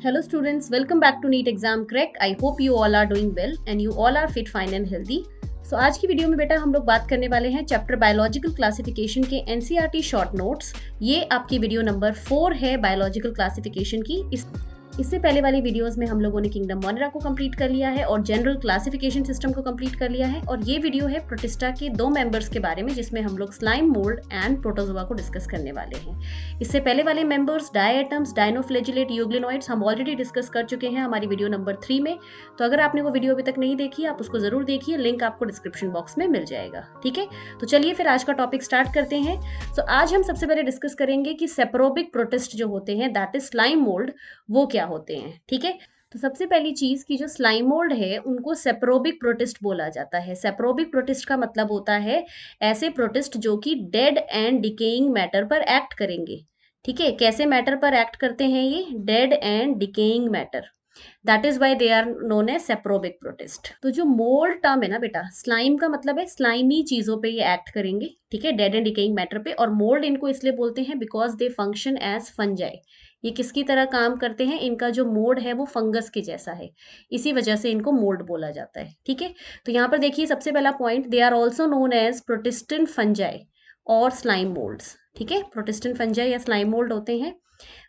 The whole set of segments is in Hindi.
Hello students, welcome back to NEET Exam Crack. I hope you all are doing well and you all are fit, fine and healthy. So आज की वीडियो में बेटा हम लोग बात करने वाले हैं चैप्टर बायोलॉजिकल क्लासिफिकेशन के एनसीईआरटी शॉर्ट नोट्स। ये आपकी वीडियो नंबर 4 है बायोलॉजिकल क्लासिफिकेशन की। इससे पहले वाली वीडियोस में हम लोगों ने किंगडम मोनेरा को कंप्लीट कर लिया है और जनरल क्लासिफिकेशन सिस्टम को कंप्लीट कर लिया है, और ये वीडियो है प्रोटिस्टा के 2 मेंबर्स के बारे में जिसमें हम लोग स्लाइम मोल्ड एंड प्रोटोजोआ को डिस्कस करने वाले हैं। इससे पहले वाले मेंबर्स डायटम्स, डायनोफ्लैजिलेट, यूग्लिनोइड्स हम ऑलरेडी डिस्कस कर चुके हैं हमारी वीडियो नंबर 3 में। तो अगर आपने वो वीडियो अभी तक नहीं देखी आप उसको जरूर देखिए, लिंक आपको डिस्क्रिप्शन बॉक्स में मिल जाएगा। ठीक है, तो चलिए फिर आज का टॉपिक स्टार्ट करते हैं। तो आज हम सबसे पहले डिस्कस करेंगे कि सेप्रोबिक प्रोटिस्ट जो होते हैं दैट इज स्लाइम मोल्ड, वो क्या होते हैं। ठीक है, तो सबसे पहली चीज की जो स्लाइम मोल्ड है उनको सेप्रोबिक प्रोटिस्ट बोला जाता है। सेप्रोबिक प्रोटिस्ट का मतलब होता है ऐसे प्रोटिस्ट जो कि डेड एंड डिकेइंग मैटर पर एक्ट करेंगे। ठीक है, कैसे मैटर पर एक्ट करते हैं ये? Dead and decaying matter, that is why they are known as saprobic protist. तो जो मोल्ड टर्म है ना बेटा, स्लाइम का मतलब है स्लाइमी चीजों पे ये एक्ट करेंगे। ठीक है, डेड एंड डिकेइंग मैटर पे। और मोल्ड इनको इसलिए बोलते हैं because they function as fungi. ये किसकी तरह काम करते हैं? इनका जो मोड है वो फंगस के जैसा है, इसी वजह से इनको मोल्ड बोला जाता है। ठीक है, तो यहाँ पर देखिए सबसे पहला point, they are also known as protistan fungi और स्लाइम मोल्ड्स। ठीक है, प्रोटिस्टेंट फंजाई या स्लाइम मोल्ड होते हैं।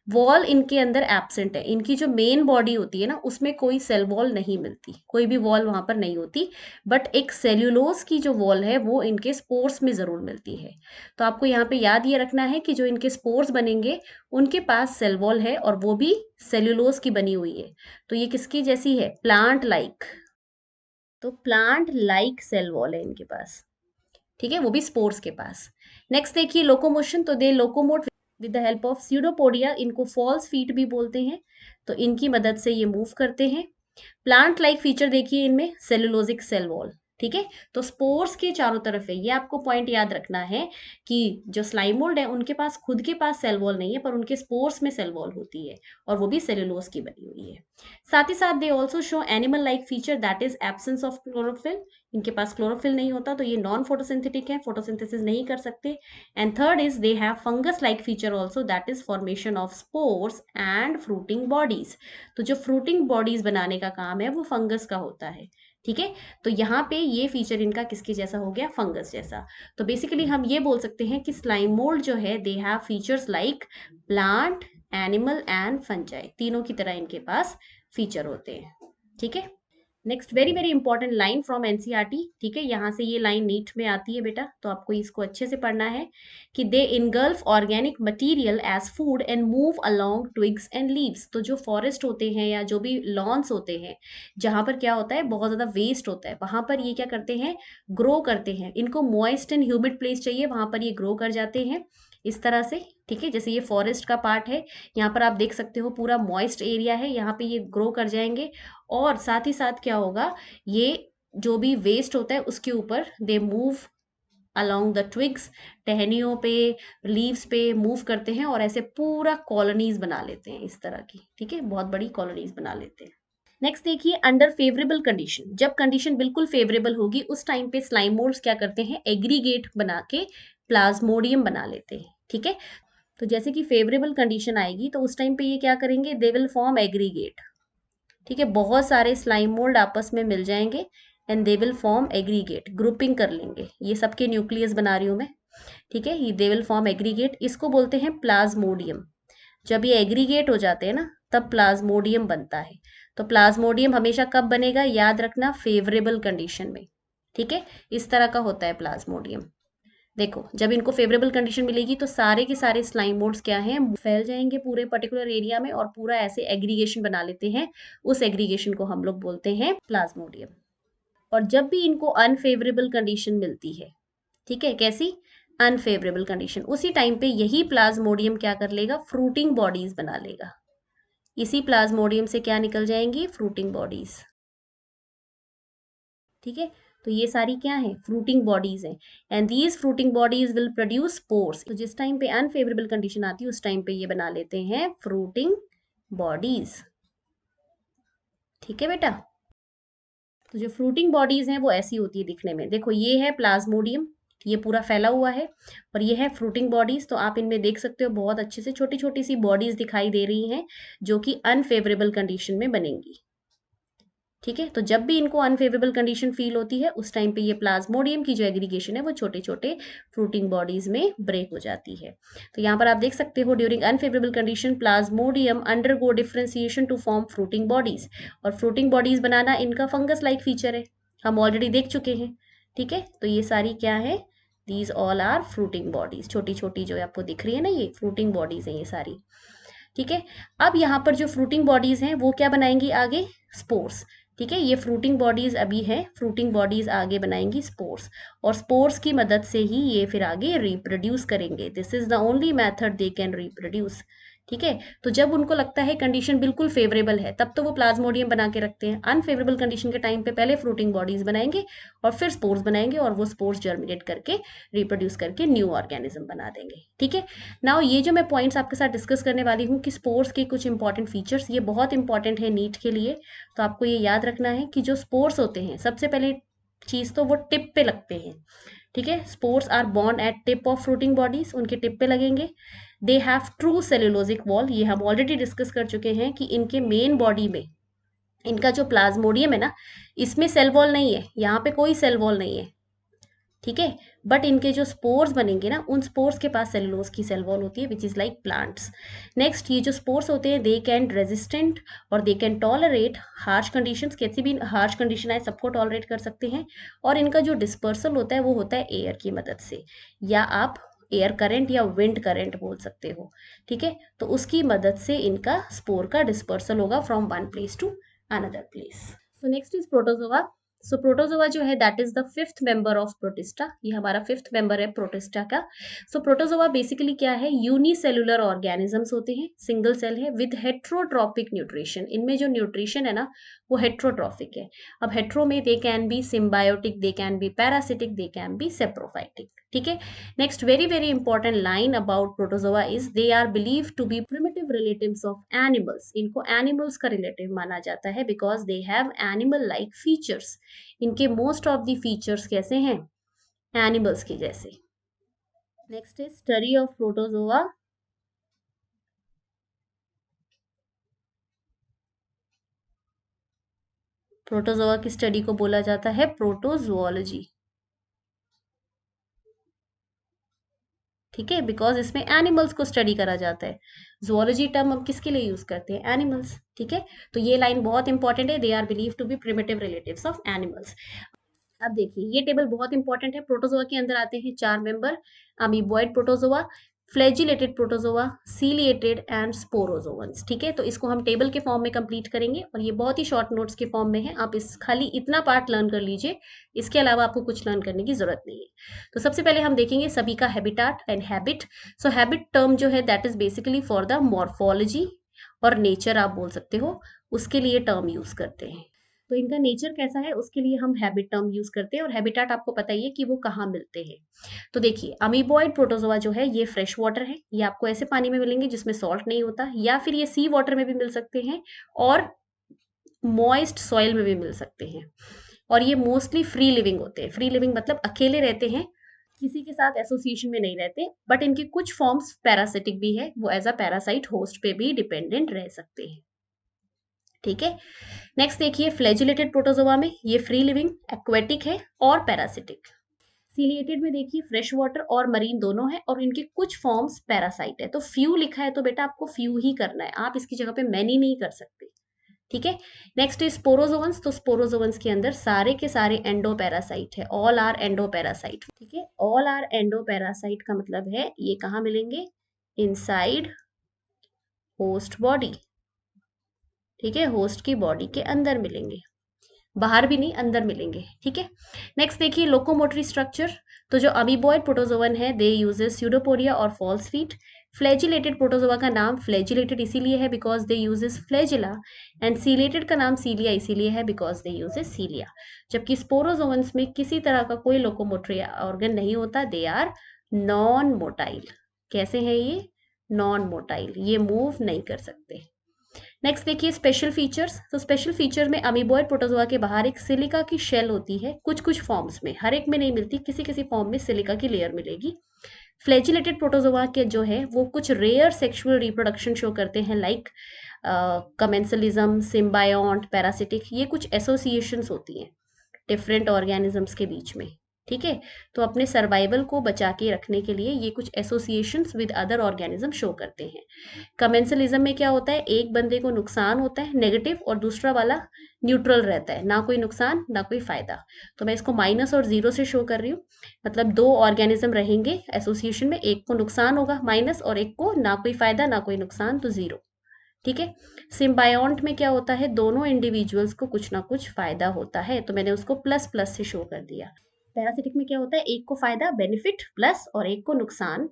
वॉल इनके अंदर एब्सेंट है, इनकी जो मेन बॉडी होती है ना उसमें कोई सेल वॉल नहीं मिलती, कोई भी वॉल वहां पर नहीं होती, बट एक सेल्यूलोज की जो वॉल है वो इनके स्पोर्स में जरूर मिलती है। तो आपको यहाँ पे याद ये रखना है कि जो इनके स्पोर्स बनेंगे उनके पास सेल वॉल है और वो भी सेल्यूलोज की बनी हुई है। तो ये किसकी जैसी है? Plant like. तो प्लांट लाइक सेल वॉल है इनके पास। ठीक है, वो भी स्पोर्स के पास। नेक्स्ट देखिए लोकोमोशन, तो they locomote with the help of pseudopodia, इनको फॉल्स फीट भी बोलते हैं। तो इनकी मदद से ये मूव करते हैं। प्लांट लाइक फीचर देखिए इनमें, सेलुलोजिक सेल वॉल। ठीक है, तो स्पोर्स के चारों तरफ है, ये आपको पॉइंट याद रखना है कि जो स्लाइम मोल्ड है उनके पास खुद के पास सेल वॉल नहीं है, पर उनके स्पोर्स में सेल वॉल होती है और वो भी सेलुलोज की बनी हुई है। साथ ही साथ they also show animal like feature that is absence of chlorophyll. इनके पास क्लोरोफिल नहीं होता, तो ये नॉन फोटोसिंथेटिक है, फोटोसिंथेसिस नहीं कर सकते। And third is they have fungus like feature also that is formation of spores and fruiting bodies. तो जो फ्रूटिंग बॉडीज बनाने का काम है वो फंगस का होता है। ठीक है, तो यहाँ पे ये फीचर इनका किसके जैसा हो गया? फंगस जैसा। तो बेसिकली हम ये बोल सकते हैं कि स्लाइम मोल्ड जो है they have features like plant, animal and fungi, तीनों की तरह इनके पास फीचर होते हैं। ठीक है, next very very important line from NCERT. ठीक है, यहाँ से ये लाइन नीट में आती है बेटा, तो आपको इसको अच्छे से पढ़ना है कि they engulf organic material as food and move along twigs and leaves. तो जो फॉरेस्ट होते हैं या जो भी लॉन्स होते हैं जहां पर क्या होता है, बहुत ज्यादा वेस्ट होता है, वहां पर ये क्या करते हैं? ग्रो करते हैं। इनको मॉइस्ट एंड ह्यूमिड प्लेस चाहिए, वहां पर ये ग्रो कर जाते हैं इस तरह से। ठीक है, जैसे ये फॉरेस्ट का पार्ट है, यहाँ पर आप देख सकते हो पूरा मॉइस्ट एरिया है, यहाँ पे ये ग्रो कर जाएंगे। और साथ ही साथ क्या होगा, ये जो भी वेस्ट होता है उसके ऊपर they move along the twigs, टहनियों पे, लीव्स पे मूव करते हैं और ऐसे पूरा कॉलोनीज बना लेते हैं इस तरह की। ठीक है, बहुत बड़ी कॉलोनीज बना लेते हैं। नेक्स्ट देखिए, अंडर फेवरेबल कंडीशन, जब कंडीशन बिल्कुल फेवरेबल होगी उस टाइम पे स्लाइम मोल्ड्स क्या करते हैं? एग्रीगेट बना के प्लाज्मोडियम बना लेते हैं। ठीक है, तो जैसे कि फेवरेबल कंडीशन आएगी तो उस टाइम पे ये क्या करेंगे? They will form aggregate. ठीक है, बहुत सारे स्लाइम मोल्ड आपस में मिल जाएंगे and they will form aggregate, grouping कर लेंगे। ये सबके न्यूक्लियस बना रही हूं मैं। ठीक है, ये दे विल फॉर्म एग्रीगेट, इसको बोलते हैं प्लाज्मोडियम। जब ये एग्रीगेट हो जाते हैं ना तब प्लाज्मोडियम बनता है। तो प्लाज्मोडियम हमेशा कब बनेगा? याद रखना, फेवरेबल कंडीशन में। ठीक है, इस तरह का होता है प्लाज्मोडियम। देखो, जब इनको फेवरेबल कंडीशन मिलेगी तो सारे के सारे स्लाइम मोड्स क्या हैं? फैल जाएंगे पूरे पर्टिकुलर एरिया में और पूरा ऐसे एग्रीगेशन बना लेते हैं। उस एग्रीगेशन को हम लोग बोलते हैं प्लाज्मोडियम। और जब भी इनको अनफेवरेबल कंडीशन मिलती है, ठीक है, कैसी? अनफेवरेबल कंडीशन, उसी टाइम पे यही प्लाज्मोडियम क्या कर लेगा? फ्रूटिंग बॉडीज बना लेगा। इसी प्लाज्मोडियम से क्या निकल जाएंगी? Fruiting bodies. ठीक है, तो ये सारी क्या है? फ्रूटिंग बॉडीज हैं। And these fruiting bodies will produce spores. तो जिस टाइम पे अनफेवरेबल कंडीशन आती है उस टाइम पे ये बना लेते हैं फ्रूटिंग बॉडीज। ठीक है बेटा, तो जो फ्रूटिंग बॉडीज हैं वो ऐसी होती है दिखने में। देखो, ये है प्लाज्मोडियम। ये पूरा फैला हुआ है और ये है फ्रूटिंग बॉडीज। तो आप इनमें देख सकते हो बहुत अच्छे से छोटी छोटी सी बॉडीज दिखाई दे रही हैं जो कि अनफेवरेबल कंडीशन में बनेंगी। ठीक है, तो जब भी इनको अनफेवरेबल कंडीशन फील होती है उस टाइम पे ये प्लाज्मोडियम की जो एग्रीगेशन है वो छोटे छोटे फ्रूटिंग बॉडीज में ब्रेक हो जाती है। तो यहाँ पर आप देख सकते हो during unfavourable condition Plasmodium undergo differentiation to form fruiting bodies. और फ्रूटिंग बॉडीज बनाना इनका फंगस लाइक फीचर है, हम ऑलरेडी देख चुके हैं। ठीक है, तो ये सारी क्या है, these all are fruiting bodies. छोटी छोटी जो आपको दिख रही है ना, ये फ्रूटिंग बॉडीज हैं ये सारी। ठीक है, अब यहाँ पर जो फ्रूटिंग बॉडीज हैं वो क्या बनाएंगी आगे, स्पोर्स। ठीक है, ये फ्रूटिंग बॉडीज अभी है, फ्रूटिंग बॉडीज आगे बनाएंगी स्पोर्स, और स्पोर्स की मदद से ही ये फिर आगे रिप्रोड्यूस करेंगे। This is the only method they can reproduce. ठीक है, तो जब उनको लगता है कंडीशन बिल्कुल फेवरेबल है तब तो वो प्लाज्मोडियम बना के रखते हैं। अनफेवरेबल कंडीशन के टाइम पे पहले फ्रूटिंग बॉडीज बनाएंगे और फिर स्पोर्स बनाएंगे, और वो स्पोर्स जर्मिनेट करके रिप्रोड्यूस करके न्यू ऑर्गेनिज्म बना देंगे। ठीक है, नाउ ये जो मैं पॉइंट्स आपके साथ डिस्कस करने वाली हूँ कि स्पोर्स के कुछ इंपॉर्टेंट फीचर्स, ये बहुत इंपॉर्टेंट है नीट के लिए। तो आपको ये याद रखना है कि जो स्पोर्स होते हैं सबसे पहले चीज तो वो टिप पे लगते हैं। ठीक है, spores are born at tip of fruiting bodies, उनके टिप पे लगेंगे। They have true cellulosic wall, ये हम ऑलरेडी डिस्कस कर चुके हैं कि इनके मेन बॉडी में, इनका जो प्लाज्मोडियम है ना, इसमें सेल वॉल नहीं है, यहाँ पे कोई सेल वॉल नहीं है। ठीक है, बट इनके जो स्पोर्स बनेंगे ना, उन स्पोर्स के पास सेलुलोज की सेल वॉल होती है which is like plants. Next, ये जो स्पोर्स होते हैं दे कैन रेजिस्टेंट और they can tolerate harsh conditions, कैसी भी हार्श कंडीशन आए सबको टॉलरेट कर सकते हैं। और इनका जो डिस्पर्सल होता है वो होता है एयर की मदद से, या आप एयर करंट या विंड करंट बोल सकते हो। ठीक है, तो उसकी मदद से इनका स्पोर का डिस्पर्सल होगा from one place to another place. So next is protozoa. So protozoa जो है that is the fifth member of protista, ये हमारा फिफ्थ मेंबर है प्रोटिस्टा का। सो प्रोटोजोआ बेसिकली क्या है, यूनिसेलुलर ऑर्गेनिजम्स होते हैं, सिंगल सेल है विद हेट्रोट्रॉपिक न्यूट्रिशन। इनमें जो न्यूट्रिशन है ना वो हेट्रोट्रॉपिक है। अब हेट्रो में they can be symbiotic, they can be parasitic, they can be saprophytic. ठीक है, next very very important line about protozoa is they are believe to be primitive relatives of animals. इनको एनिमल्स का रिलेटिव माना जाता है because they have animal like features. इनके मोस्ट ऑफ द फीचर्स कैसे हैं, एनिमल्स के जैसे। Next is study of protozoa. Protozoa की स्टडी को बोला जाता है प्रोटोजोलॉजी। ठीक है, बिकॉज इसमें एनिमल्स को स्टडी करा जाता है। जुअलॉजी टर्म हम किसके लिए यूज करते हैं, एनिमल्स। ठीक है, तो ये लाइन बहुत इंपॉर्टेंट है, they are believe to be primitive relatives of animals. अब देखिए ये टेबल बहुत इंपॉर्टेंट है। प्रोटोजोआ के अंदर आते हैं चार member, amoeboid protozoa, flagellated protozoa, ciliated and sporozoans. ठीक है, तो इसको हम टेबल के फॉर्म में कंप्लीट करेंगे और ये बहुत ही शॉर्ट नोट्स के फॉर्म में है। आप इस खाली इतना पार्ट लर्न कर लीजिए, इसके अलावा आपको कुछ लर्न करने की जरूरत नहीं है। तो सबसे पहले हम देखेंगे सभी का habitat and habit. So habit term जो है that is basically for the morphology और नेचर आप बोल सकते हो, उसके लिए टर्म यूज करते हैं। तो इनका नेचर कैसा है उसके लिए हम हैबिट टर्म यूज करते हैं, और हैबिटाट आपको पता ही है कि वो कहाँ मिलते हैं। तो देखिए अमीबॉइड प्रोटोजोआ जो है ये फ्रेश वाटर है, ये आपको ऐसे पानी में मिलेंगे जिसमें सॉल्ट नहीं होता, या फिर ये सी वाटर में भी मिल सकते हैं और मॉइस्ट सॉइल में भी मिल सकते हैं। और ये मोस्टली फ्री लिविंग होते हैं। फ्री लिविंग मतलब अकेले रहते हैं, किसी के साथ एसोसिएशन में नहीं रहते। बट इनके कुछ फॉर्म्स पैरासिटिक भी है, वो एज अ पैरासाइट होस्ट पे भी डिपेंडेंट रह सकते हैं। ठीक है, नेक्स्ट देखिए फ्लैजिलेटेड प्रोटोजोआ में ये फ्री लिविंग, एक्वेटिक है और पैरासिटिक। सीलिएटेड में देखिए फ्रेश वाटर और मरीन दोनों है, और इनके कुछ फॉर्म्स पैरासाइट है। तो फ्यू लिखा है तो बेटा आपको फ्यू ही करना है, आप इसकी जगह पे मैनी नहीं कर सकते। ठीक है, नेक्स्ट इज स्पोरोजोवंस। तो स्पोरोजोवंस के अंदर सारे के सारे एंडोपैरासाइट है, ऑल आर एंडोपैरासाइट। ठीक है, ऑल आर एंडोपैरासाइट का मतलब है ये कहाँ मिलेंगे, इनसाइड होस्ट बॉडी। ठीक है, होस्ट की बॉडी के अंदर मिलेंगे, बाहर भी नहीं अंदर मिलेंगे। ठीक है, नेक्स्ट देखिए लोकोमोटरी स्ट्रक्चर। तो जो अमीबॉइड प्रोटोजोवन है दे यूजेस स्यूडोपोडिया और फॉल्स फीट। फ्लैजिलेटेड प्रोटोजोआ का नाम फ्लैजिलेटेड इसीलिए है because they uses flagella, and ciliated का नाम सीलिया इसीलिए है बिकॉज दे यूजेस सीलिया। जबकि स्पोरोजोवंस में किसी तरह का कोई लोकोमोटरी ऑर्गन नहीं होता, दे आर नॉन मोटाइल। कैसे है ये, नॉन मोटाइल, ये मूव नहीं कर सकते। नेक्स्ट देखिए स्पेशल फीचर्स। तो स्पेशल फीचर में अमीबॉयड प्रोटोजोआ के बाहर एक सिलिका की शेल होती है, कुछ कुछ फॉर्म्स में, हर एक में नहीं मिलती, किसी किसी फॉर्म में सिलिका की लेयर मिलेगी। फ्लैजिलेटेड प्रोटोजोआ के जो है वो कुछ रेयर सेक्सुअल रिप्रोडक्शन शो करते हैं, लाइक कमेंसलिज्म, सिम्बायोंट, पैरासिटिक, ये कुछ एसोसिएशंस होती हैं डिफरेंट ऑर्गेनिजम्स के बीच में। ठीक है, तो अपने सर्वाइवल को बचा के रखने के लिए ये कुछ associations with other organism show करते हैं। कमेंसलिज्म में क्या होता है, एक बंदे को नुकसान होता है नेगेटिव और दूसरा वाला न्यूट्रल रहता है, ना कोई नुकसान ना कोई फायदा। तो मैं इसको माइनस और जीरो से शो कर रही हूँ, मतलब दो ऑर्गेनिज्म रहेंगे एसोसिएशन में, एक को नुकसान होगा माइनस और एक को ना कोई फायदा ना कोई नुकसान, तो जीरो। ठीक है, सिम्बायोंट में क्या होता है, दोनों इंडिविजुअल्स को कुछ ना कुछ फायदा होता है, तो मैंने उसको प्लस प्लस से शो कर दिया। पैरासिटिक में क्या होता है, एक को फायदा बेनिफिट प्लस और एक को नुकसान,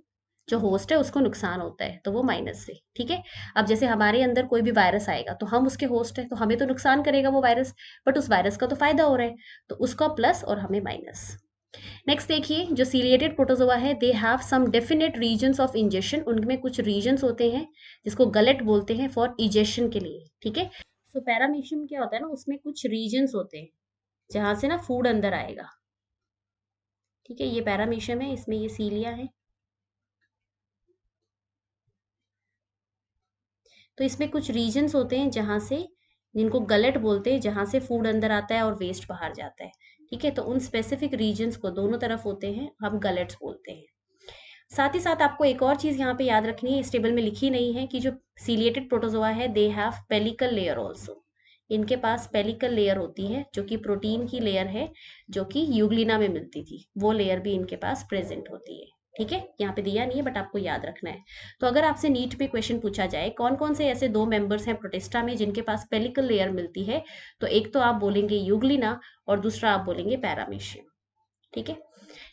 जो होस्ट है उसको नुकसान होता है, तो वो माइनस से। ठीक है, अब जैसे हमारे अंदर कोई भी वायरस आएगा तो हम उसके होस्ट है, तो हमें तो नुकसान करेगा वो वायरस, बट उस वायरस का तो फायदा हो रहा है, तो उसका प्लस और हमें माइनस। नेक्स्ट देखिए, जो सीलिएटेड प्रोटोजोआ है they have some definite regions of injection, उनमें कुछ रीजन्स होते हैं जिसको गलेट बोलते हैं फॉर इजेक्शन के लिए। ठीक है, सो पैरामीशियम क्या होता है ना, उसमें कुछ रीजन्स होते हैं जहां से ना फूड अंदर आएगा। ठीक है, ये पैरामीशियम है, इसमें ये सीलिया है, तो इसमें कुछ रीजन्स होते हैं जहां से, जिनको गलेट बोलते हैं, जहां से फूड अंदर आता है और वेस्ट बाहर जाता है। ठीक है, तो उन स्पेसिफिक रीजन्स को, दोनों तरफ होते हैं, हम गलेट्स बोलते हैं। साथ ही साथ आपको एक और चीज यहाँ पे याद रखनी है, इस टेबल में लिखी नहीं है, कि जो सीलिएटेड प्रोटोजोआ है they have pellicle layer also, इनके पास पेलिकल लेयर होती है जो कि प्रोटीन की लेयर है, जो कि यूग्लिना में मिलती थी, वो लेयर भी इनके पास प्रेजेंट होती है। ठीक है, यहाँ पे दिया नहीं है बट आपको याद रखना है। तो अगर आपसे नीट पे क्वेश्चन पूछा जाए कौन कौन से ऐसे दो मेंबर्स हैं प्रोटिस्टा में जिनके पास पेलिकल लेयर मिलती है, तो एक तो आप बोलेंगे यूग्लिना और दूसरा आप बोलेंगे पैरामीशियम। ठीक है,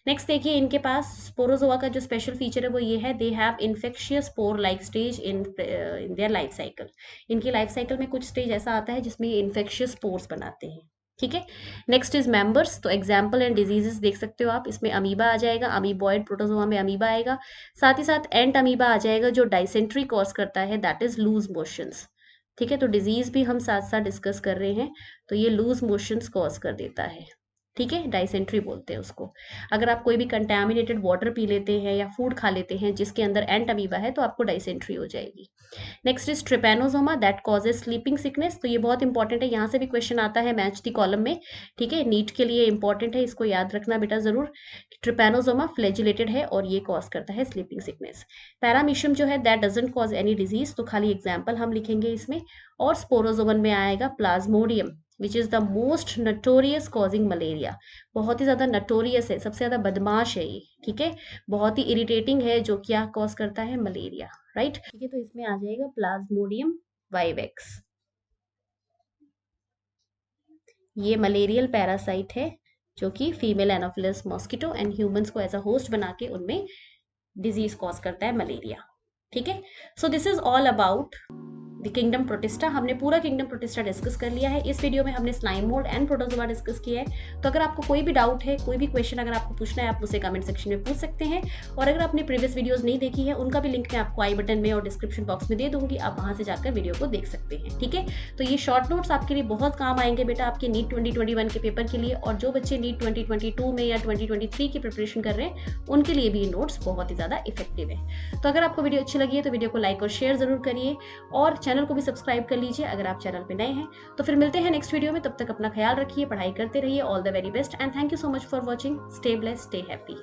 नेक्स्ट देखिए, इनके पास स्पोरोजोआ का जो स्पेशल फीचर है वो ये है, they have infectious spore like stage in their life cycle. इनकी लाइफ साइकिल में कुछ स्टेज ऐसा आता है जिसमें ये इन्फेक्शियस स्पोर्स बनाते हैं। ठीक है, नेक्स्ट इज मेंबर्स, तो एग्जाम्पल एंड डिजीजेस देख सकते हो आप, इसमें अमीबा आ जाएगा, अमीबॉयड प्रोटोजोआ में अमीबा आएगा, साथ ही साथ एंट अमीबा आ जाएगा जो डाइसेंट्री कॉज करता है, दैट इज लूज मोशंस। ठीक है, तो डिजीज भी हम साथ साथ डिस्कस कर रहे हैं, तो ये लूज मोशंस कॉज कर देता है। ठीक है, डाइसेंट्री बोलते हैं उसको। अगर आप कोई भी कंटामिनेटेड वाटर पी लेते हैं या फूड खा लेते हैं जिसके अंदर एंट अमीबा है, तो आपको डाइसेंट्री हो जाएगी। Next is Trypanosoma that causes sleeping sickness, तो ये बहुत इंपॉर्टेंट है, यहाँ से भी क्वेश्चन आता है मैच द कॉलम में। ठीक है, नीट के लिए इंपॉर्टेंट है, इसको याद रखना बेटा जरूर। ट्रिपैनोसोमा फ्लैजिलेटेड है और ये कॉज करता है स्लीपिंग सिकनेस। पैरामीशियम जो है that doesn't cause any disease, तो खाली एग्जाम्पल हम लिखेंगे इसमें। और स्पोरोजोवन में आएगा Plasmodium which is the most notorious causing malaria, बहुत ही ज्यादा नटोरियस है, सबसे ज्यादा बदमाश है ये। ठीक है, बहुत ही इरिटेटिंग है, जो क्या कॉज करता है, मलेरिया। राइट, ठीक है, तो इसमें आ जाएगा प्लाज्मोडियम वाइवेक्स, ये मलेरियल पैरासाइट है जो कि female Anopheles mosquito and humans को एज अ होस्ट बना के उनमें डिजीज कॉज करता है, मलेरिया। ठीक है, so this is all about the kingdom protista. हमने पूरा किंगडम प्रोटिस्टा डिस्कस कर लिया है। इस वीडियो में हमने slime mould and protozoa discuss किया है। तो अगर आपको कोई भी डाउट है, कोई भी क्वेश्चन अगर आपको पूछना है, आप मुझसे कमेंट सेक्शन में पूछ सकते हैं। और अगर आपने प्रीवियस वीडियोस नहीं देखी है, उनका भी लिंक मैं आपको आई बटन में और डिस्क्रिप्शन बॉक्स में दे दूंगी, आप वहां से जाकर वीडियो को देख सकते हैं। ठीक है, तो ये शॉर्ट नोट्स आपके लिए बहुत काम आएंगे बेटा, आपके नीट 2021 के पेपर के लिए, और जो बच्चे नीट 2022 में या 2023 की प्रिपरेशन कर रहे हैं उनके लिए भी ये नोट्स बहुत ही ज्यादा इफेक्टिव है। तो अगर आपको वीडियो अच्छी लगी है तो वीडियो को लाइक और शेयर जरूर करिए, और चैनल को भी सब्सक्राइब कर लीजिए अगर आप चैनल पे नए हैं। तो फिर मिलते हैं नेक्स्ट वीडियो में, तब तक अपना ख्याल रखिए, पढ़ाई करते रहिए। All the very best and thank you so much for watching. Stay blessed, stay happy.